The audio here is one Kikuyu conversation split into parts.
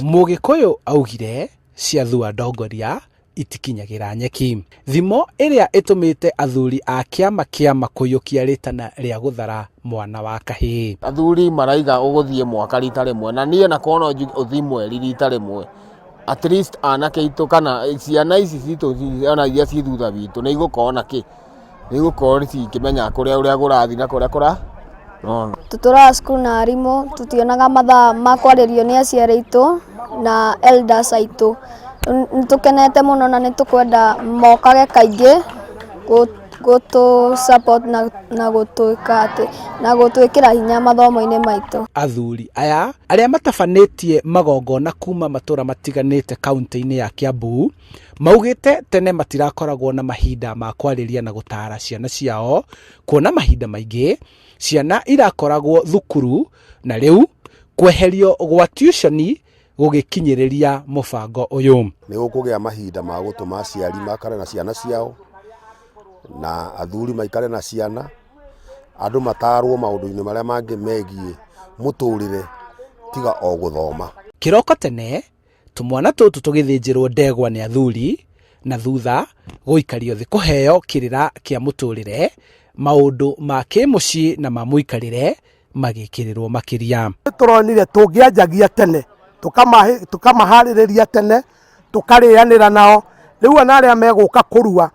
Mugikuyu augire ciathua ndongoria itikinyagira nyeki. Thimo iria itumite athuri a kiama kia makuyukia ritana ria guthara mwana wa kahii. Athuri maraiga uguthie mwaka rita rimwe na nie na kono uthimwe rita rimwe. At least anake itu kana ciana ici citu ona iria ci thutha witu ni igukona ki ni igukona ci kimenya kuria uria gurathi na kuria kura no tutura school na arimo tutionaga mathaa makwaririo ni aciari itu na elders aitu. Nitukenete muno na nitukwenda mokage kaingi gutu support na gutuikate na gutuikira hinya mathomo-ini maitu. Athuri aya aria matabanetie magongona kuma matura matiganite kaunti-ini ya Kiambu maugite tene matirakoragwo na mahinda ma kwariria na gutaara ciana ciao, kuona mahinda maingi ciana irakoragwo thukuru na riu kweherio gwa tuition gugikinyiriria mubango uyu. Ni gukugia mahinda ma gutuma aciari makare na ciana ciao na athuri maikare na ciana, andu mataarwo maundu-ini maria mangi megie muturire tiga o guthoma. Kiroko tene tumwana tutu tugithinjirwo ndegwa ni athuri na thutha guikario thi kuheo kirira kia muturire, maundu ma kimucii na ma muikarire magikirirwo makiria. Turonire tungianjagia tene tukamahariria tene tukarianira nao, riu ana aria meguka kurua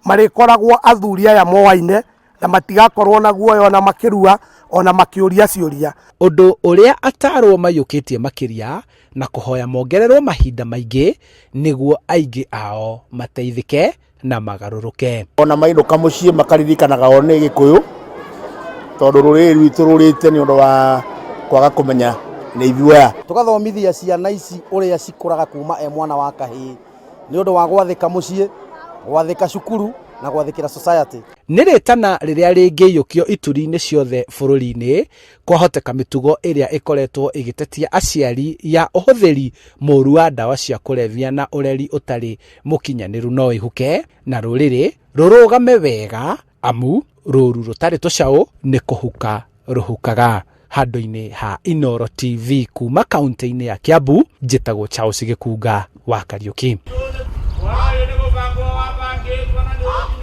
marikoragwo athuri aya moaine na matigakorwo na guoya na makirua ona makiuria ciuria. Undu uria ataarwo mayukitie makiria na kuhoya mongererwo mahinda maingi niguo aingi ao mateithike na magaruruke. Ona mainduka mucii makaririkanaga o ni Gikuyu tondu ruriri rwitu rurite ni undu wa kwaga kumenya ni ithuaya. Tugathomithia ciana ici uria cikuraga kuma mwana wa kahii ni undu wa gwathika mucii, gwathika cukuru na gwathikira society. Niritana riria ringiyukio ituri-ini ciothe bururi-ini kwahoteka mitugo iria ikoretwo igitetia aciari ya uhuthiri muru wa dawa cia kulevya na ureri utari mukinyaniru no ihuke na ruriri rurugame wega amu ruru rutari tucau ni kuhuka ruhukaga. Handu-ini ha Inooro TV kuma kaunti-ini ya Kiambu, njitagwo Gikuyu wa Kariuki.